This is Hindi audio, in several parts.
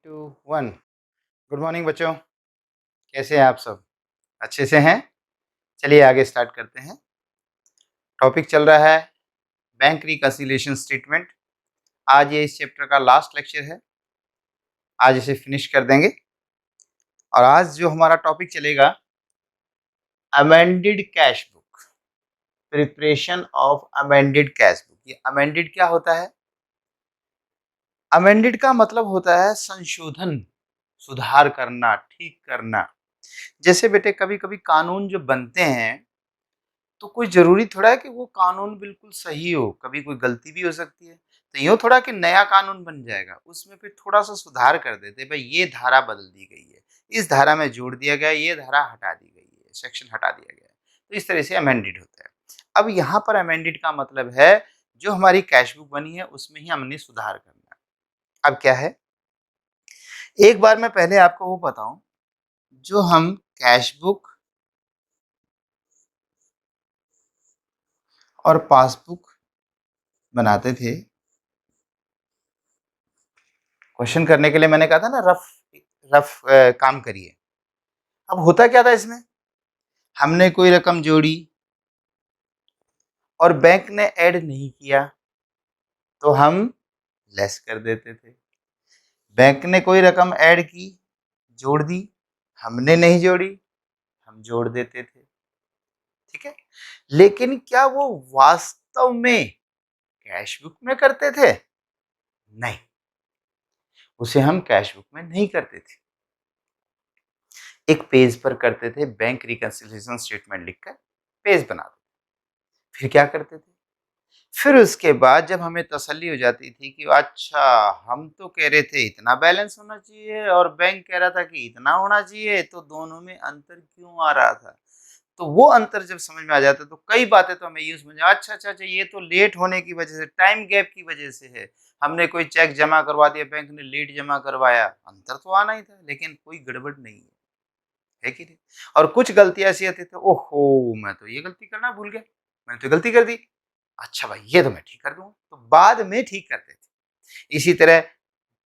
To one. गुड मॉर्निंग बच्चों, कैसे हैं आप सब? अच्छे से हैं? चलिए आगे स्टार्ट करते हैं। टॉपिक चल रहा है बैंक रिकन्सिलिएशन स्टेटमेंट। आज ये इस चैप्टर का लास्ट लेक्चर है। आज इसे फिनिश कर देंगे और आज जो हमारा टॉपिक चलेगा amended cash book, preparation of amended cash book. ये अमेंडेड क्या होता है? अमेंडेड का मतलब होता है संशोधन, सुधार करना, ठीक करना। जैसे बेटे कभी कभी कानून जो बनते हैं तो कोई ज़रूरी थोड़ा है कि वो कानून बिल्कुल सही हो, कभी कोई गलती भी हो सकती है। तो यूँ थोड़ा कि नया कानून बन जाएगा, उसमें फिर थोड़ा-सा सुधार कर देते हैं, भई ये धारा बदल दी गई है, इस धारा में जोड़ दिया गया है, ये धारा हटा दी गई है, सेक्शन हटा दिया गया है। तो इस तरह से अमेंडेड होता है। अब यहाँ पर अमेंडेड का मतलब है जो हमारी कैश बुक बनी है उसमें ही हमने सुधार करना है। अब क्या है, एक बार मैं पहले आपको वो बताऊँ, जो हम कैश बुक और पासबुक बनाते थे, क्वेश्चन करने के लिए मैंने कहा था ना रफ रफ काम करिए। अब होता क्या था इसमें, हमने कोई रकम जोड़ी और बैंक ने ऐड नहीं किया तो हम लेस कर देते थे। बैंक ने कोई रकम ऐड की, जोड़ दी, हमने नहीं जोड़ी, हम जोड़ देते थे। ठीक है, लेकिन क्या वो वास्तव में कैश बुक में करते थे? नहीं, उसे हम कैश बुक में नहीं करते थे। एक पेज पर करते थे, बैंक रिकन्सिलिएशन स्टेटमेंट लिखकर पेज बना दो। फिर क्या करते थे, फिर उसके बाद जब हमें तसल्ली हो जाती थी कि अच्छा हम तो कह रहे थे इतना बैलेंस होना चाहिए और बैंक कह रहा था कि इतना होना चाहिए, तो दोनों में अंतर क्यों आ रहा था? तो वो अंतर जब समझ में आ जाता है तो कई बातें तो हमें ये समझ अच्छा ये तो लेट होने की वजह से, टाइम गैप की वजह से है। हमने कोई चेक जमा करवा दिया, बैंक ने लेट जमा करवाया, अंतर तो आना ही था, लेकिन कोई गड़बड़ नहीं है कि नहीं? और कुछ गलतियाँ ऐसी आती थी, ओहो! मैं तो ये गलती करना भूल गया, मैंने तो गलती कर दी। अच्छा भाई ये तो मैं ठीक कर दूँगा, तो बाद में ठीक करते थे। इसी तरह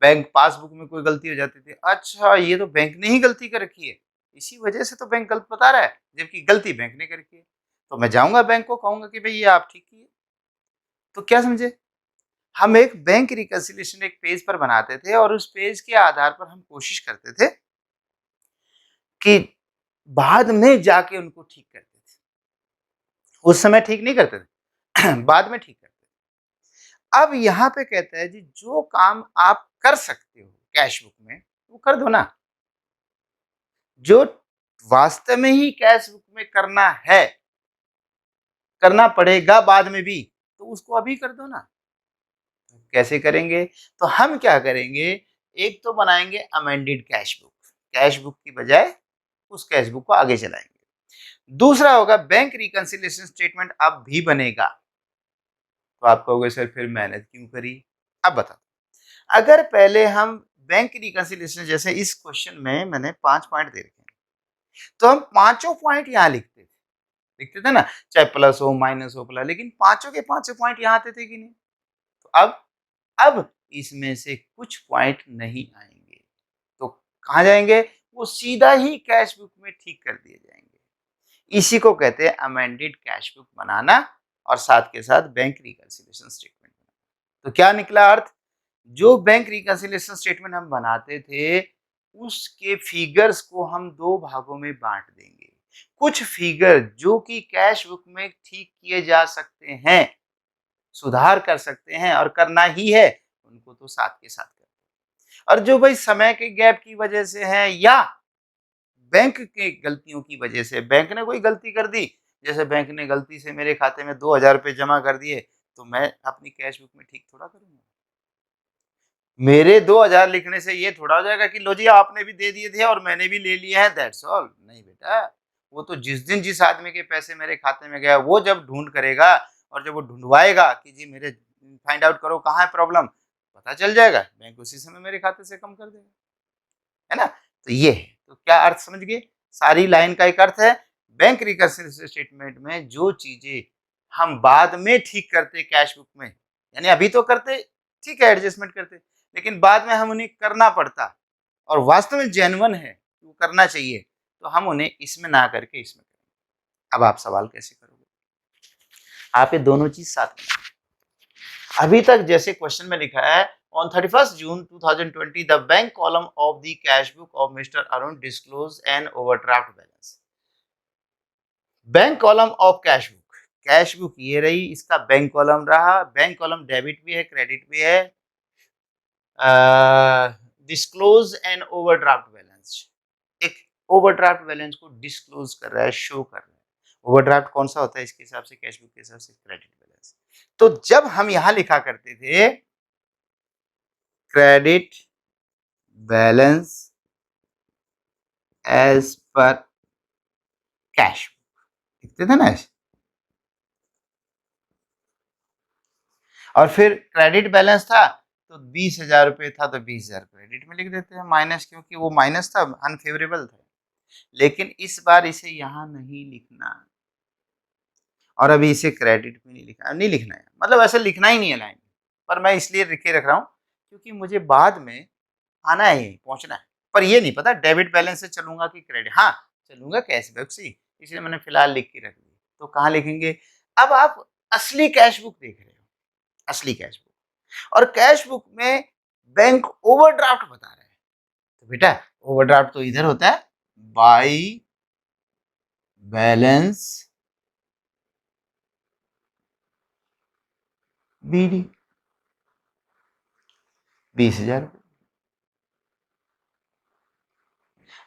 बैंक पासबुक में कोई गलती हो जाती थी, अच्छा ये तो बैंक ने ही गलती कर रखी है, इसी वजह से तो बैंक गलत बता रहा है, जबकि गलती बैंक ने कर रखी है। तो मैं जाऊँगा बैंक को कहूँगा कि भई ये आप ठीक किए। तो क्या समझे? हम एक बैंक रिकन्सिलिएशन एक पेज पर बनाते थे और उस पेज के आधार पर हम कोशिश करते थे कि बाद में जाके उनको ठीक करते थे। उस समय ठीक नहीं करते थे, बाद में ठीक करते थे। अब यहाँ पे कहता है जी जो काम आप कर सकते हो कैश बुक में, वो कर दो ना। जो वास्तव में ही कैश बुक में करना है, करना पड़ेगा बाद में भी, तो उसको अभी कर दो ना। कैसे करेंगे? तो हम क्या करेंगे, एक तो बनाएँगे अमेंडेड कैश बुक की बजाय उस कैश बुक को आगे चलाएँगे। दूसरा होगा बैंक रिकन्सिलिएशन स्टेटमेंट अब भी बनेगा। तो आप कहोगे सर फिर मेहनत क्यों करी? अब बताओ, अगर पहले हम बैंक रिकन्सिलिएशन जैसे इस क्वेश्चन में मैंने 5 पॉइंट दे रखे हैं, तो हम पाँचों पॉइंट यहाँ लिखते थे ना, चाहे प्लस हो, माइनस हो, प्लस, लेकिन पाँचों के पाँचों पॉइंट यहाँ आते थे कि नहीं? तो अब इसमें से कुछ पॉइंट नहीं आएँगे, तो कहाँ जाएँगे? वो सीधा ही कैश बुक में ठीक कर दिए जाएँगे। इसी को कहते हैं अमेंडेड कैश बुक बनाना और साथ के साथ बैंक रिकन्सिलिएशन स्टेटमेंट बनाना। तो क्या निकला अर्थ? जो बैंक रिकन्सिलिएशन स्टेटमेंट हम बनाते थे, उसके फिगर्स को हम 2 भागों में बाँट देंगे। कुछ फिगर जो कि कैश बुक में ठीक किए जा सकते हैं, सुधार कर सकते हैं और करना ही है, उनको तो साथ के साथ करते हैं। और जो भाई समय के गैप की वजह से है या बैंक के गलतियों की वजह से, बैंक ने कोई गलती कर दी, जैसे बैंक ने गलती से मेरे खाते में 2000 रुपए जमा कर दिए, तो मैं अपनी कैश बुक में ठीक थोड़ा करूँगा। मेरे 2000 लिखने से ये थोड़ा हो जाएगा कि लो जी आपने भी दे दिए थे और मैंने भी ले लिए हैं, दैट्स ऑल। नहीं बेटा, वो तो जिस दिन जिस आदमी के पैसे मेरे खाते में गया, वो जब ढूँढ करेगा और जब वो ढूँढवाएगा कि जी मेरे फाइंड आउट करो कहाँ है प्रॉब्लम, पता चल जाएगा, बैंक उसी समय मेरे खाते से कम कर देगा। है ना? तो ये है, तो क्या अर्थ समझ गए? सारी लाइन का एक अर्थ है, बैंक रिकन्सिलिएशन स्टेटमेंट में जो चीज़ें हम बाद में ठीक करते कैश बुक में, यानी अभी तो करते, ठीक है एडजस्टमेंट करते, लेकिन बाद में हम उन्हें करना पड़ता, और वास्तव में जेन्युइन है, वो करना चाहिए, तो हम उन्हें इसमें ना करके इसमें करेंगे। अब आप सवाल कैसे करोगे? आप ये दोनों चीज साथ में, अभी तक जैसे क्वेश्चन में लिखा है on 31st June 2020 the bank column of the cash book of mister Arun disclose an overdraft balance. Bank column of cash book ये रही, इसका बैंक कॉलम रहा, बैंक कॉलम डेबिट भी है क्रेडिट भी है। डिस्क्लोज एन ओवरड्राफ्ट बैलेंस, एक ओवरड्राफ्ट बैलेंस को डिस्क्लोज कर रहा है, शो कर रहा है। ओवरड्राफ्ट कौन सा होता है इसके हिसाब से, कैश बुक के हिसाब से क्रेडिट बैलेंस। तो जब हम यहां लिखा करते थे credit balance as per cash, लिखते थे ना ऐसे, और फिर क्रेडिट बैलेंस था तो 20,000 रुपए था तो 20,000 क्रेडिट में लिख देते हैं, माइनस, क्योंकि वो माइनस था, अनफेवरेबल था। लेकिन इस बार इसे यहां नहीं लिखना, और अभी इसे क्रेडिट में नहीं लिखना है, मतलब ऐसे लिखना ही नहीं है लाइन, पर मैं इसलिए लिखे रख रहा हूं क्योंकि मुझे बाद में आना है, यहीं पहुंचना है। पर ये नहीं पता डेबिट बैलेंस से चलूंगा कि क्रेडिट, हाँ चलूंगा कैशबैक से, इसलिए मैंने फिलहाल लिख के रख दी। तो कहाँ लिखेंगे? अब आप असली कैश बुक देख रहे हो, असली कैश बुक, और कैश बुक में बैंक ओवरड्राफ्ट बता रहे हैं, तो बेटा ओवरड्राफ्ट तो इधर होता है, बाई बैलेंस बीडी, 20,000।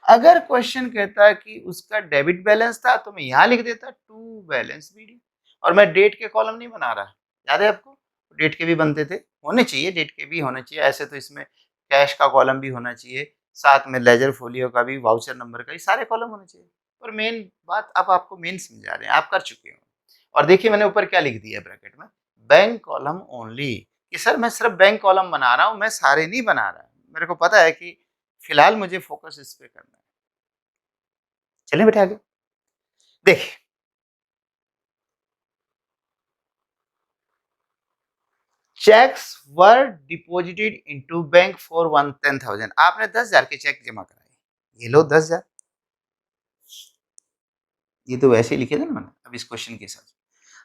अगर क्वेश्चन कहता कि उसका डेबिट बैलेंस था तो मैं यहां लिख देता टू बैलेंस बीडी, और मैं डेट के कॉलम नहीं बना रहा, याद है आपको? डेट के भी बनते थे, होने चाहिए, डेट के भी होने चाहिए, ऐसे तो इसमें कैश का कॉलम भी होना चाहिए, साथ में लेजर फोलियो का भी, वाउचर नंबर का भी, सारे कॉलम होने चाहिए। पर मेन बात अब आपको मेन समझा रहे हैं, आप कर चुके हो। और देखिए मैंने ऊपर क्या लिख दिया ब्रैकेट में, बैंक कॉलम ओनली, कि सर मैं सिर्फ बैंक कॉलम बना रहा हूं, मैं सारे नहीं बना रहा, मेरे को पता है कि फिलहाल मुझे फोकस इस पे करना है। चलिए बेटा आगे देखिए, cheques were deposited into bank for 10,000, आपने 10,000 के चेक जमा कराए, ये लो 10,000, ये तो वैसे ही लिखे थे ना मैंने, अब इस क्वेश्चन के साथ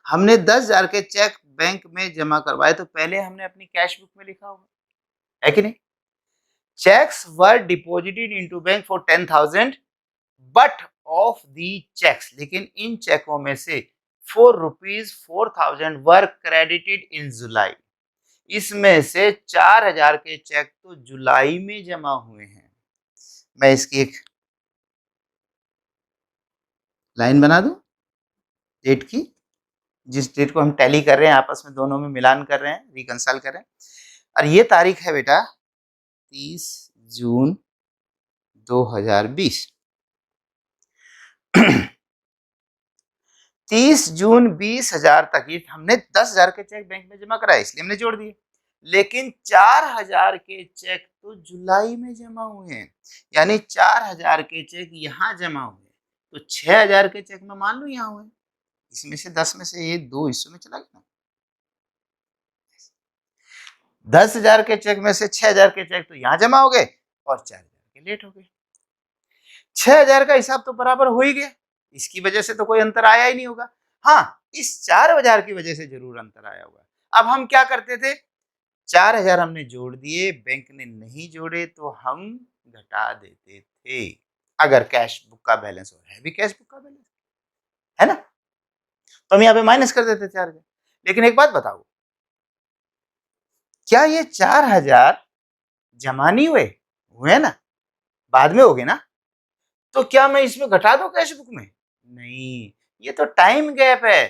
हमने 10,000 के चेक बैंक में जमा करवाए, तो पहले हमने अपनी कैश बुक में लिखा होगा, है कि नहीं? Cheques were deposited into bank for 10,000 but of the cheques, लेकिन इन चेकों में से 4,04,000 वर क्रेडिटेड इन जुलाई, इसमें से 4,000 के चेक तो जुलाई में जमा हुए हैं। मैं इसकी एक लाइन बना दूं डेट की, जिस डेट को हम टैली कर रहे हैं, आपस में दोनों में मिलान कर रहे हैं, रिकंसाइल कर रहे हैं, और ये तारीख है बेटा 30 जून 2020। 30 जून 20,000 तक ये हमने 10,000 के चेक बैंक में जमा कराए, इसलिए हमने जोड़ दिए, लेकिन 4,000 के चेक तो जुलाई में जमा हुए हैं, यानी 4,000 के चेक यहाँ जमा हुए, तो 6,000 के चेक में मान लो यहाँ हुए, इसमें से 10 में से ये 2 हिस्सों में चला गया ना, 10,000 के चेक में से 6,000 के चेक तो यहाँ जमा हो गए और 4,000 के लेट हो गए, 6,000 का हिसाब तो बराबर हो ही गया, इसकी वजह से तो कोई अंतर आया ही नहीं होगा। हाँ, इस 4,000 की वजह से जरूर अंतर आया होगा। अब हम क्या करते थे, 4,000 हमने जोड़ दिए, बैंक ने नहीं जोड़े तो हम घटा देते थे, अगर कैश बुक का बैलेंस हो, है भी कैश बुक का बैलेंस है ना, तो हम यहाँ पे माइनस कर देते 4,000। लेकिन एक बात बताओ, क्या ये 4,000 जमा नहीं हुए, हुए ना, बाद में हो गए ना, तो क्या मैं इसमें घटा दूं कैश बुक में? नहीं, ये तो टाइम गैप है,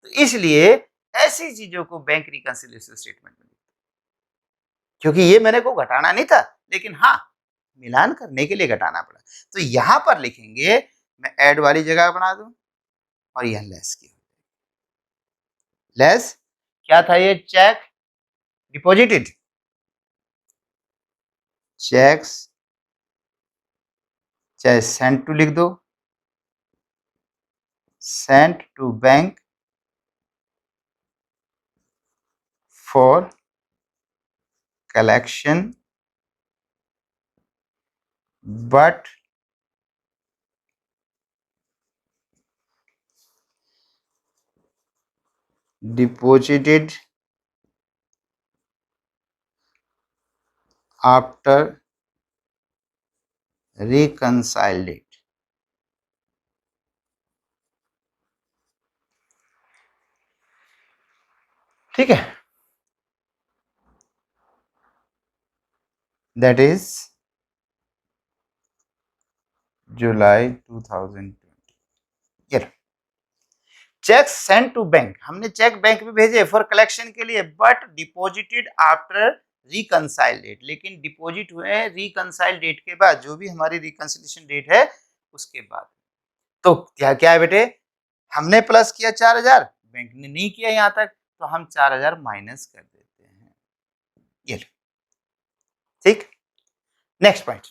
तो इसलिए ऐसी चीजों को बैंक रिकंसिलिएशन स्टेटमेंट में, क्योंकि ये मैंने को घटाना नहीं था, लेकिन हाँ मिलान करने के लिए घटाना पड़ा, तो यहां पर लिखेंगे, मैं ऐड वाली जगह बना दूं और यह लेस की, लेस क्या था, ये चेक डिपॉजिटेड, चेक्स चाहे सेंट टू लिख दो, sent to bank for collection but deposited after reconciled it। ठीक है, दैट इज जुलाई 2020। ये चेक सेंड टू बैंक, हमने चेक बैंक में भेजे फॉर कलेक्शन के लिए, but deposited after reconcile date, लेकिन डिपॉजिट हुए रिकंसाइल डेट के बाद, जो भी हमारी रिकंसिलिएशन डेट है उसके बाद। तो क्या क्या है बेटे, हमने प्लस किया 4000, बैंक ने नहीं किया यहां तक, तो हम 4000 माइनस कर देते हैं। ये लो, ठीक। Next point,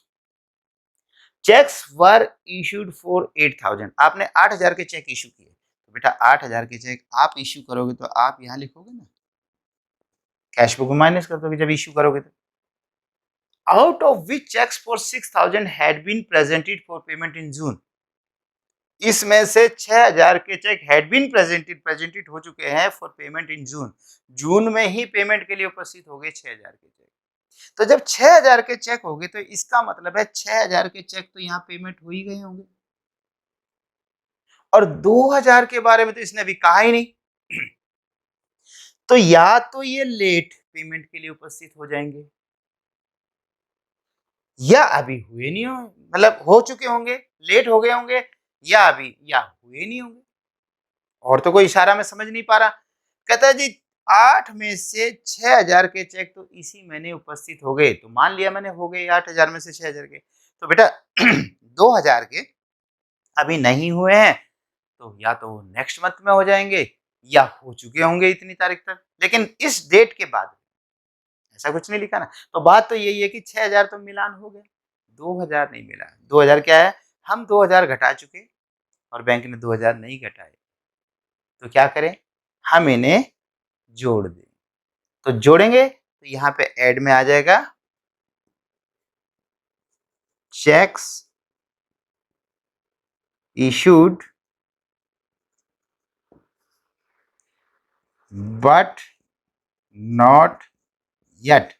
cheques were issued for 8000, आपने 8000 के चेक इशू किए, तो बेटा 8000 के चेक आप इश्यू करोगे तो आप यहां लिखोगे ना, कैश बुक में माइनस कर दोगे जब इश्यू करोगे तो। Out of which cheques for 6000 had been presented for payment in June, इसमें से 6000 के चेक हैड बीन प्रेजेंटेड हो चुके हैं फॉर पेमेंट इन जून, जून में ही पेमेंट के लिए उपस्थित हो गए 6000 के चेक। तो जब 6000 के चेक हो गए तो इसका मतलब है 6000 के चेक तो यहाँ पेमेंट हो ही गए होंगे, और 2000 के बारे में तो इसने अभी कहा ही नहीं। तो या तो ये लेट पेमेंट के लिए उपस्थित हो जाएंगे, या अभी हुए नहीं हो, मतलब हो चुके होंगे, लेट हो गए होंगे, या अभी या हुए नहीं होंगे, और तो कोई इशारा में समझ नहीं पा रहा। कहता है जी 8 में से 6000 के चेक तो इसी महीने उपस्थित हो गए, तो मान लिया मैंने हो गए 8000 में से 6000 के, तो बेटा 2000 के अभी नहीं हुए हैं, तो या तो नेक्स्ट मंथ में हो जाएंगे या हो चुके होंगे इतनी तारीख तक, लेकिन इस डेट के बाद ऐसा कुछ नहीं लिखा ना। तो बात तो यही है कि 6000 तो मिलान हो गया, 2000 नहीं मिला। 2000 क्या है, हम 2000 घटा चुके और बैंक ने 2000 नहीं घटाए, तो क्या करें, हम इन्हें जोड़ दें। तो जोड़ेंगे तो यहाँ पे ऐड में आ जाएगा cheques issued but not yet,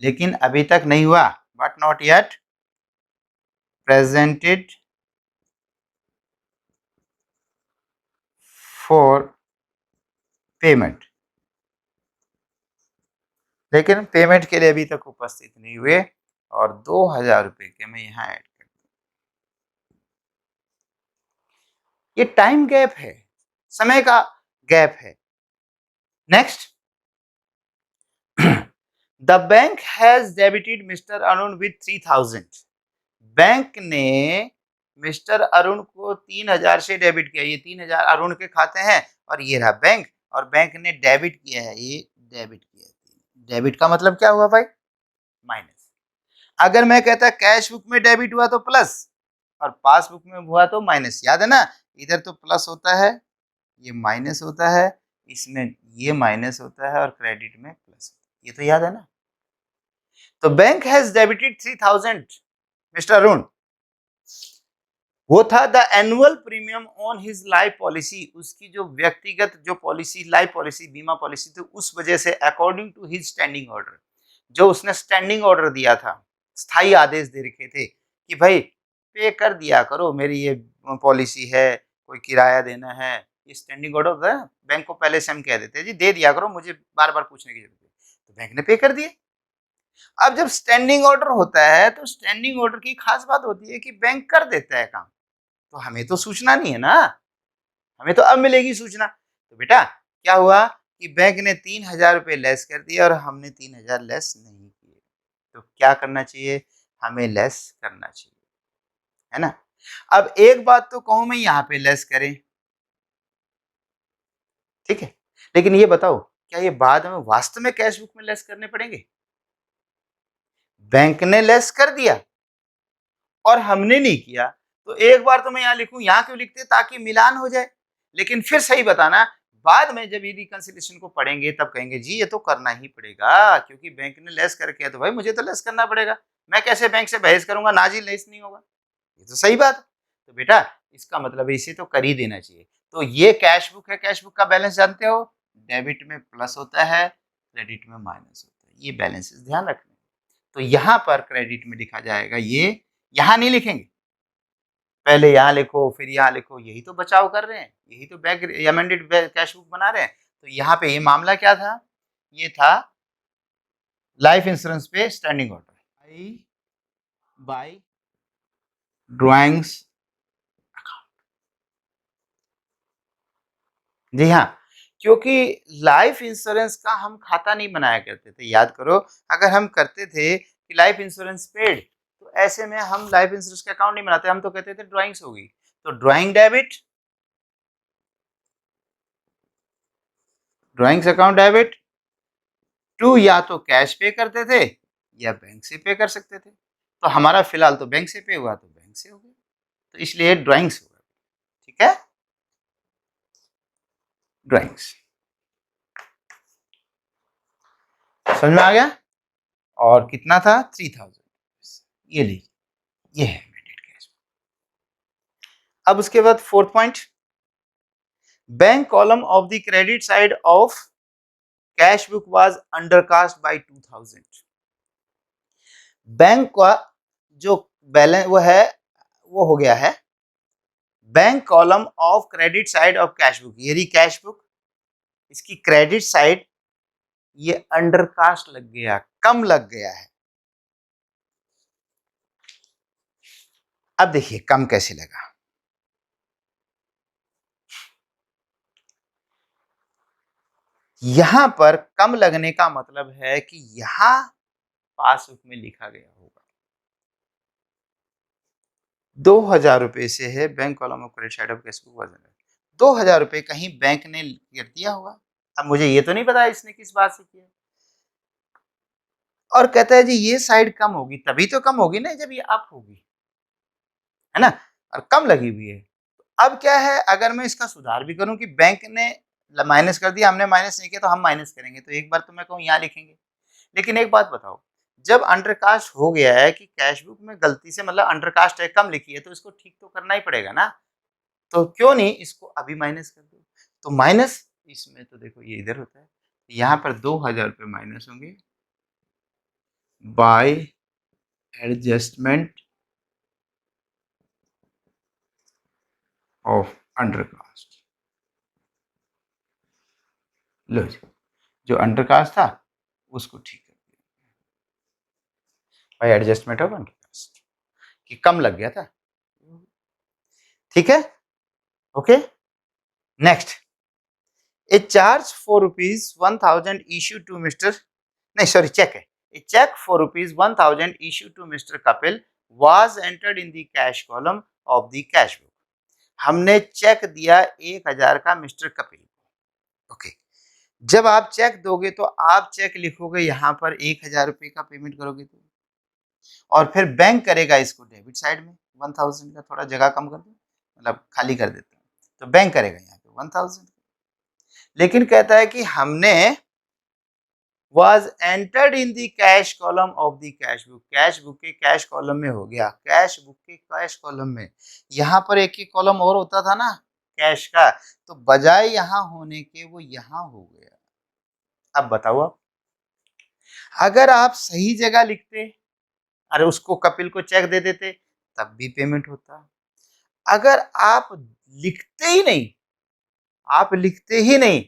लेकिन अभी तक नहीं हुआ, but not yet presented for payment, लेकिन पेमेंट के लिए अभी तक उपस्थित नहीं हुए, और 2000 रुपए के मैं यहाँ ऐड कर, ये टाइम गैप है, समय का गैप है। Next, the bank has debited mister Arun with 3000, bank ने मिस्टर अरुण को 3000 से डेबिट किया, ये 3000 अरुण के खाते हैं और ये रहा बैंक, और बैंक ने डेबिट किया है, ये डेबिट किया है। डेबिट का मतलब क्या हुआ भाई, माइनस। अगर मैं कहता कैश बुक में डेबिट हुआ तो प्लस, और पासबुक में हुआ तो माइनस, याद है ना, इधर तो प्लस होता है, ये माइनस होता है, इसमें ये माइनस होता है और क्रेडिट में प्लस, ये तो याद है ना। तो bank has debited 3000 Mister Arun, वो था the annual premium on his life policy, उसकी जो व्यक्तिगत जो पॉलिसी, लाइफ पॉलिसी, बीमा पॉलिसी थी, उस वजह से according to his standing order, जो उसने स्टैंडिंग ऑर्डर दिया था, स्थायी आदेश दे रखे थे कि भाई पे कर दिया करो, मेरी ये पॉलिसी है, कोई किराया देना है, ये स्टैंडिंग ऑर्डर होता है, बैंक को पहले से हम कह देते हैं जी दे दिया करो, मुझे बार बार पूछने की जरूरत है, तो बैंक ने पे कर दिए। अब जब स्टैंडिंग ऑर्डर होता है तो स्टैंडिंग ऑर्डर की खास बात होती है कि बैंक कर देता है काम, तो हमें तो सूचना नहीं है ना, हमें तो अब मिलेगी सूचना। तो बेटा क्या हुआ कि बैंक ने 3000 रुपये लेस कर दिया और हमने 3000 लेस नहीं किए, तो क्या करना चाहिए, हमें लेस करना चाहिए, है ना। अब एक बात तो कहूं मैं, यहाँ पे लेस करें, ठीक है, लेकिन ये बताओ क्या ये बाद में वास्तव में कैश बुक में लेस करने पड़ेंगे, बैंक ने लेस कर दिया और हमने नहीं किया, तो एक बार तो मैं यहाँ लिखूं, यहाँ क्यों लिखते ताकि मिलान हो जाए, लेकिन फिर सही बताना, बाद में जब ये रिकंसिलिएशन को पढ़ेंगे तब कहेंगे जी ये तो करना ही पड़ेगा क्योंकि बैंक ने लेस करके है, तो भाई मुझे तो लेस करना पड़ेगा, मैं कैसे बैंक से बहस करूंगा, नाजिल लेस नहीं होगा, ये तो सही बात है। तो बेटा इसका मतलब इसे तो कर ही देना चाहिए। तो ये कैश बुक है, कैश बुक का बैलेंस जानते हो, डेबिट में प्लस होता है, क्रेडिट में माइनस होता है, ये बैलेंसेस ध्यान रखना। तो यहाँ पर क्रेडिट में लिखा जाएगा, ये यहाँ नहीं लिखेंगे, पहले यहाँ लिखो फिर यहाँ लिखो, यही तो बचाव कर रहे हैं, यही तो बैंक अमेंडेड कैश बुक बना रहे हैं। तो यहाँ पे ये मामला क्या था, ये था लाइफ इंश्योरेंस पे स्टैंडिंग ऑर्डर बाय ड्राइंग्स। जी हाँ, क्योंकि लाइफ इंश्योरेंस का हम खाता नहीं बनाया करते थे, याद करो, अगर हम करते थे कि लाइफ इंश्योरेंस पेड, तो ऐसे में हम लाइफ इंश्योरेंस का अकाउंट नहीं बनाते, हम तो कहते थे ड्राइंग्स होगी, तो drawing debit, drawings account debit to, या तो कैश पे करते थे या बैंक से पे कर सकते थे। तो हमारा फिलहाल तो बैंक से पे हुआ, तो बैंक से हो गया, तो इसलिए ड्राइंग्स होगा। ठीक है, ड्राइंग्स समझ में आ गया। और कितना था, 3000, ये लीजिए, ये है इमीडिएट कैश। अब उसके बाद fourth point, bank column of the credit side of cash book was undercast bye 2000। Bank का जो बैलेंस वो है, वो हो गया है bank column of credit side of cash book, ये रही कैश बुक, इसकी क्रेडिट साइड ये अंडरकास्ट लग गया, कम लग गया है। अब देखिए कम कैसे लगा, यहां पर कम लगने का मतलब है कि यहां पासबुक में लिखा गया होगा 2000 रुपए से है bank column of credit side of cash book version, 2000 रुपए कहीं बैंक ने कर दिया होगा। अब मुझे ये तो नहीं पता इसने किस बात से किया, और कहता है जी ये साइड कम होगी, तभी तो कम होगी ना जब ये अप होगी, है ना, और कम लगी हुई है। अब क्या है, अगर मैं इसका सुधार भी करूं कि बैंक ने माइनस कर दिया, हमने माइनस नहीं किया, तो हम माइनस करेंगे, तो एक बार तो मैं कहूँ यहाँ लिखेंगे। लेकिन एक बात बताओ, जब अंडरकास्ट हो गया है कि कैश बुक में गलती से मतलब अंडरकास्ट है, कम लिखी है, तो इसको ठीक तो करना ही पड़ेगा ना, तो क्यों नहीं इसको अभी माइनस कर दो। तो माइनस इसमें तो देखो ये इधर होता है, यहाँ पर 2000 रुपये माइनस होंगे बाय एडजस्टमेंट ऑफ अंडरकास्ट। लो जी, जो अंडरकास्ट था उसको ठीक कर दिया बाय एडजस्टमेंट ऑफ अंडरकास्ट, कि कम लग गया था। ठीक है, okay. Next, a charge for rupees 1000 issue to mister, नहीं सॉरी चेक है, a cheque for rupees 1000 issue to mister Kapil was entered in the cash column of the cash book. हमने चेक दिया 1000 का मिस्टर कपिल, ओके। जब आप चेक दोगे तो आप चेक लिखोगे यहाँ पर 1000 रुपये का पेमेंट करोगे तो, और फिर बैंक करेगा इसको डेबिट साइड में 1000 का, थोड़ा जगह कम कर दो, मतलब खाली कर देता हूँ, तो बैंक करेगा यहाँ पे 1000। लेकिन कहता है कि हमने was entered in the cash column of the cash book, cash book के कैश कॉलम में हो गया, कैश बुक के कैश कॉलम में। यहाँ पर एक ही कॉलम और होता था ना कैश का, तो बजाय यहाँ होने के वो यहाँ हो गया। अब बताओ, आप अगर आप सही जगह लिखते, अरे उसको कपिल को चेक दे देते, तब भी पेमेंट होता। अगर आप लिखते ही नहीं, आप लिखते ही नहीं,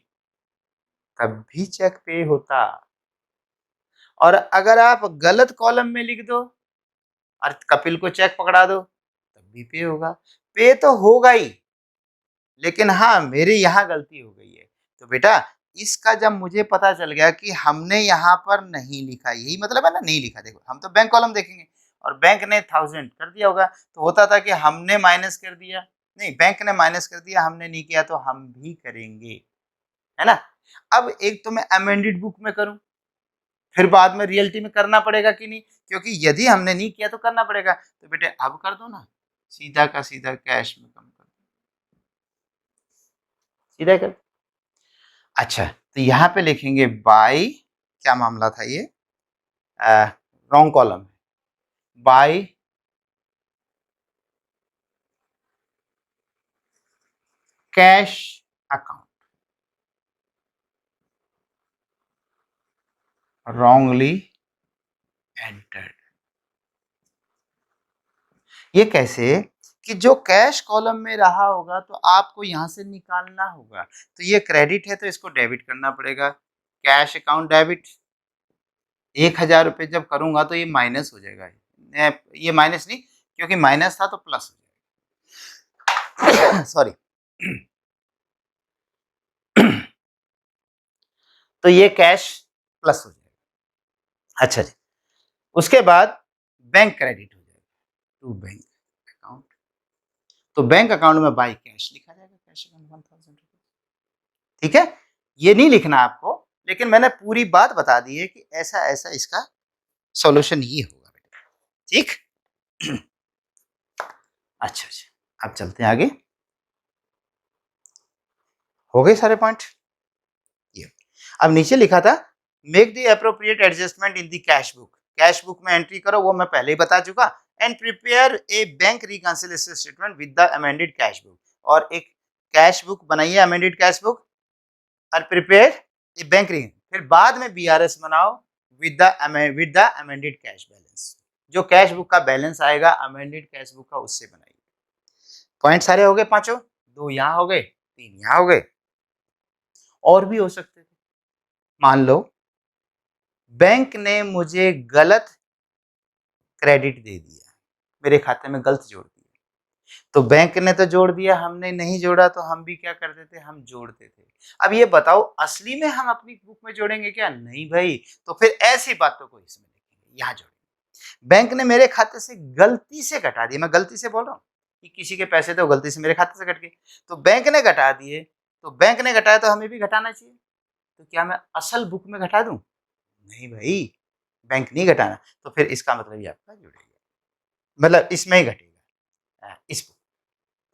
तब भी चेक पे होता। और अगर आप गलत कॉलम में लिख दो और कपिल को चेक पकड़ा दो, तब भी पे होगा। पे तो होगा ही, लेकिन हाँ मेरी यहाँ गलती हो गई है। तो बेटा इसका जब मुझे पता चल गया कि हमने यहाँ पर नहीं लिखा, यही मतलब है ना, नहीं लिखा, देखो हम तो बैंक कॉलम देखेंगे और बैंक ने 1000 कर दिया होगा, तो होता था कि हमने माइनस कर दिया, नहीं बैंक ने माइनस कर दिया, हमने नहीं किया, तो हम भी करेंगे, है ना। अब एक तो मैं अमेंडेड बुक में करूं, फिर बाद में रियलिटी में करना पड़ेगा कि नहीं, क्योंकि यदि हमने नहीं किया तो करना पड़ेगा। तो बेटे अब कर दो ना, सीधा का सीधा कैश में कम कर दो, सीधा कर। अच्छा, तो यहाँ पे लिखेंगे बाय, क्या मामला था ये, wrong column, by cash account wrongly entered। ये कैसे कि जो कैश कॉलम में रहा होगा तो आपको यहां से निकालना होगा, तो ये क्रेडिट है तो इसको डेबिट करना पड़ेगा। कैश अकाउंट डेबिट, 1,000 रुपये जब करूंगा तो ये माइनस हो जाएगा, ये माइनस नहीं, क्योंकि माइनस था तो प्लस हो जाएगा। सॉरी। तो ये कैश प्लस हो जाएगा। अच्छा जी, उसके बाद बैंक क्रेडिट हो जाएगा टू बैंक अकाउंट। तो बैंक अकाउंट में बाई कैश लिखा जाएगा, कैश अकाउंट 1,000 रुपये। ठीक है, ये नहीं लिखना आपको, लेकिन मैंने पूरी बात बता दी है कि ऐसा ऐसा इसका सॉल्यूशन ये होगा बेटा। ठीक। अच्छा अच्छा, अब चलते हैं आगे। हो गए सारे पॉइंट। ये अब नीचे लिखा था make the appropriate adjustment in the cash book. Cash book में एंट्री करो, वो मैं पहले ही बता चुका। And prepare a bank reconciliation statement with the amended cash book. और एक कैश बुक बनाइए, अमेंडेड कैश बुक, और प्रिपेयर ए बैंक रिकन, फिर बाद में बीआरएस बनाओ with the amended cash balance. जो कैश बुक का बैलेंस आएगा अमेंडेड कैश बुक का, उससे बनाइए। पॉइंट सारे हो गए पांचों, 2 यहाँ हो गए, 3 यहाँ हो गए। और भी हो सकते थे, मान लो बैंक ने मुझे गलत क्रेडिट दे दिया, मेरे खाते में गलत जोड़ दिया। तो बैंक ने तो जोड़ दिया, हमने नहीं जोड़ा, तो हम भी क्या करते थे, हम जोड़ते थे। अब ये बताओ असली में हम अपनी बुक में जोड़ेंगे क्या? नहीं भाई। तो फिर ऐसी बातों को इसमें लिखेंगे, यहाँ जोड़ेंगे। बैंक ने मेरे खाते से गलती से घटा दिया, मैं गलती से बोल रहा हूँ कि किसी के पैसे तो गलती से मेरे खाते से कट गए, तो बैंक ने घटा दिए, तो बैंक ने घटाया तो हमें भी घटाना चाहिए। तो क्या मैं असल बुक में घटा दूं? नहीं भाई, बैंक नहीं घटाना। तो फिर इसका मतलब ये आपका जुड़ेगा, मतलब इसमें ही घटेगा, इस बुक।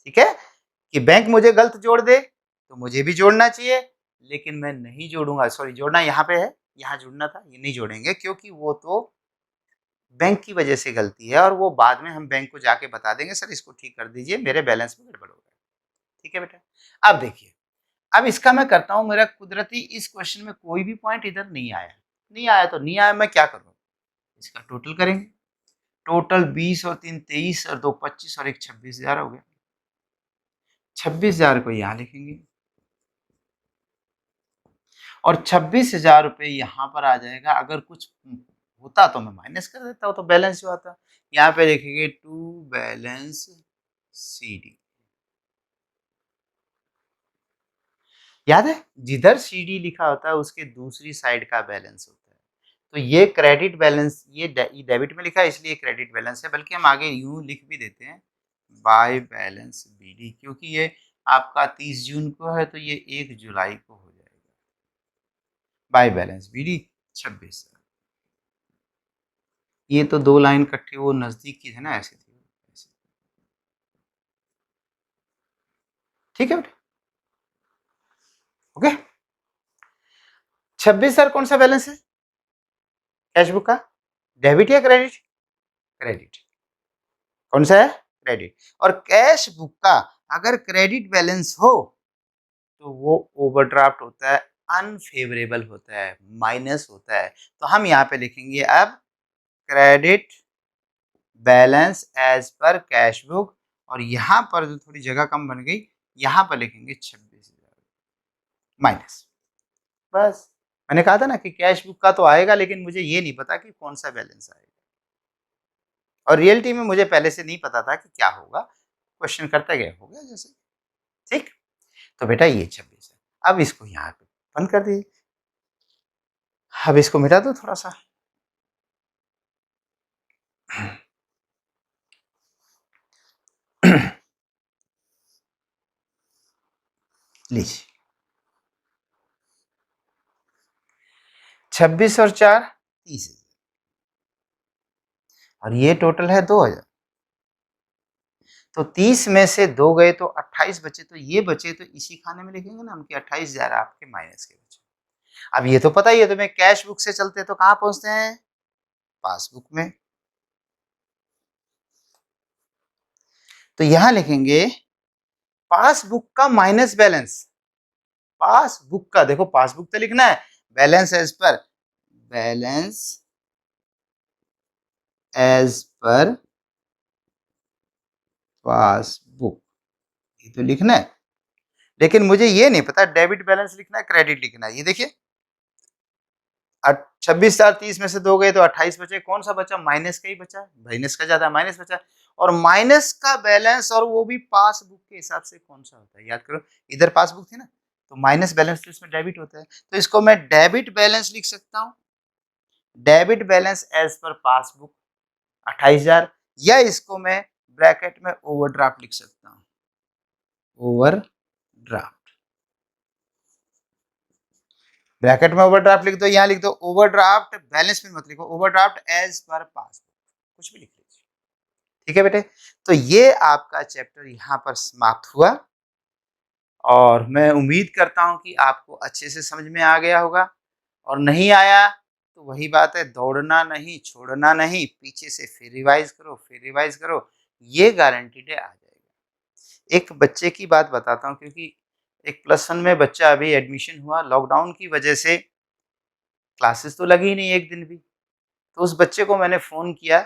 ठीक है, कि बैंक मुझे गलत जोड़ दे तो मुझे भी जोड़ना चाहिए, लेकिन मैं नहीं जोड़ूंगा। सॉरी, जोड़ना यहाँ पे है, यहाँ जुड़ना था, ये नहीं जोड़ेंगे, क्योंकि वो तो बैंक की वजह से गलती है, और वो बाद में हम बैंक को जाके बता देंगे, सर इसको ठीक कर दीजिए, मेरे बैलेंस में गड़बड़ हो गया। ठीक है बेटा। अब देखिए, अब इसका मैं करता हूँ, मेरा कुदरती इस क्वेश्चन में कोई भी पॉइंट इधर नहीं आया, नहीं आया तो नहीं आया, मैं क्या करूँ, इसका टोटल करेंगे। टोटल 20 और 3 23 और 2 25 और 1 26,000 हो गया। 26,000 को यहाँ लिखेंगे, और 26,000 रुपये यहाँ पर आ जाएगा। अगर कुछ होता तो मैं माइनस कर देता हूँ, तो बैलेंस जो आता, यहाँ पे लिखेंगे टू बैलेंस CD। याद है, जिधर CD लिखा होता है उसके दूसरी साइड का बैलेंस होता है। तो ये क्रेडिट बैलेंस, ये डेबिट में लिखा है इसलिए क्रेडिट बैलेंस है, बल्कि हम आगे यूं लिख भी देते हैं बाय बैलेंस BD, क्योंकि ये आपका 30 जून को है तो ये 1 जुलाई को हो जाएगा। By balance BD 26। ये तो 2 लाइन इकट्ठी वो नजदीक की है ना, ऐसे थी ऐसे। ठीक है बेटा, ओके। 26 सर कौन सा बैलेंस है कैश बुक का? डेबिट या क्रेडिट? क्रेडिट। कौन सा है? क्रेडिट। और कैश बुक का अगर क्रेडिट बैलेंस हो तो वो ओवरड्राफ्ट होता है, अनफेवरेबल होता है, माइनस होता है। तो हम यहाँ पे लिखेंगे अब credit balance as per cash book, और यहाँ पर जो थोड़ी जगह कम बन गई, यहाँ पर लिखेंगे 26,000 माइनस। बस, मैंने कहा था ना कि कैश बुक का तो आएगा, लेकिन मुझे ये नहीं पता कि कौन सा बैलेंस आएगा, और रियलिटी में मुझे पहले से नहीं पता था कि क्या होगा, क्वेश्चन करते गए, हो गया जैसे। ठीक, तो बेटा ये 26 है। अब इसको यहाँ पे बंद कर दीजिए, अब इसको मिटा दो थोड़ा सा। लीजिए, 26 और 4 30, और ये टोटल है 2,000। तो 30 में से 2 गए तो 28 बचे, तो ये बचे तो इसी खाने में लिखेंगे ना हम कि 28,000 आपके माइनस के बचे। अब ये तो पता ही है, तो मैं कैश बुक से चलते तो कहाँ पहुंचते हैं? पासबुक में। तो यहां लिखेंगे पासबुक का माइनस बैलेंस। पासबुक का, देखो पासबुक तो लिखना है, balance as per, balance as per passbook, ये तो लिखना है। लेकिन मुझे ये नहीं पता डेबिट बैलेंस लिखना है क्रेडिट लिखना है। ये देखिए 26,30 में से 2 गए तो 28 बचे, कौन सा बचा? माइनस का ही बचा, माइनस का ज्यादा, माइनस बचा। और माइनस का बैलेंस, और वो भी पासबुक के हिसाब से, कौन सा होता है याद करो, इधर पासबुक थी ना, तो माइनस बैलेंस तो इसमें डेबिट होता है, तो इसको मैं डेबिट बैलेंस लिख सकता हूँ, debit balance as per passbook 28,000, या इसको मैं ब्रैकेट में ओवरड्राफ्ट लिख सकता हूँ, ओवरड्राफ्ट, ब्रैकेट में ओवरड्राफ्ट लिख दो, यहाँ लिख दो ओवरड्राफ्ट, बैलेंस में मत लिखो, ओवरड्राफ्ट एज पर पासबुक, कुछ भी लिख लीजिए। ठीक है बेटे, तो ये आपका चैप्टर यहाँ पर समाप्त हुआ, और मैं उम्मीद करता हूँ कि आपको अच्छे से समझ में आ गया होगा, और नहीं आया तो वही बात है, दौड़ना नहीं, छोड़ना नहीं, पीछे से फिर रिवाइज करो, फिर रिवाइज करो, ये गारंटीड है आ जाएगा। एक बच्चे की बात बताता हूँ, क्योंकि एक +1 में बच्चा अभी एडमिशन हुआ, लॉकडाउन की वजह से क्लासेस तो लगी ही नहीं एक दिन भी। तो उस बच्चे को मैंने फ़ोन किया,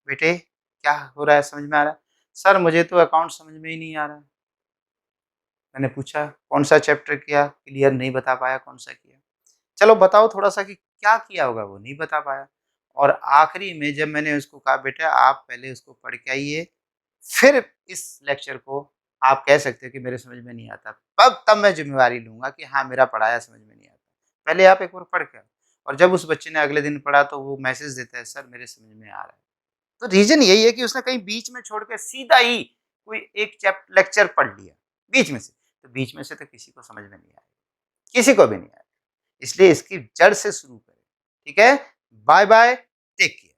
बेटे क्या हो रहा है, समझ में आ रहा है? सर मुझे तो अकाउंट समझ में ही नहीं आ रहा है। मैंने पूछा कौन सा चैप्टर किया, क्लियर नहीं बता पाया कौन सा किया। चलो बताओ थोड़ा-सा कि क्या किया होगा, वो नहीं बता पाया। और आखिरी में जब मैंने उसको कहा बेटा आप पहले उसको पढ़ के आइए, फिर इस लेक्चर को आप कह सकते हो कि मेरे समझ में नहीं आता। तब मैं ज़िम्मेवारी लूँगा कि हाँ, मेरा पढ़ाया समझ में नहीं आता। पहले आप एक बार पढ़ के आओ। और जब उस बच्चे ने अगले दिन पढ़ा तो वो मैसेज देता है, सर मेरे समझ में आ रहा है। तो रीज़न यही है कि उसने कहीं बीच में छोड़ के सीधा ही कोई एक लेक्चर पढ़ लिया, बीच में से। तो बीच में से तो किसी को समझ में नहीं आएगा, किसी को भी नहीं आएगा। इसलिए इसकी जड़ से शुरू करें। ठीक है? Bye bye, take care.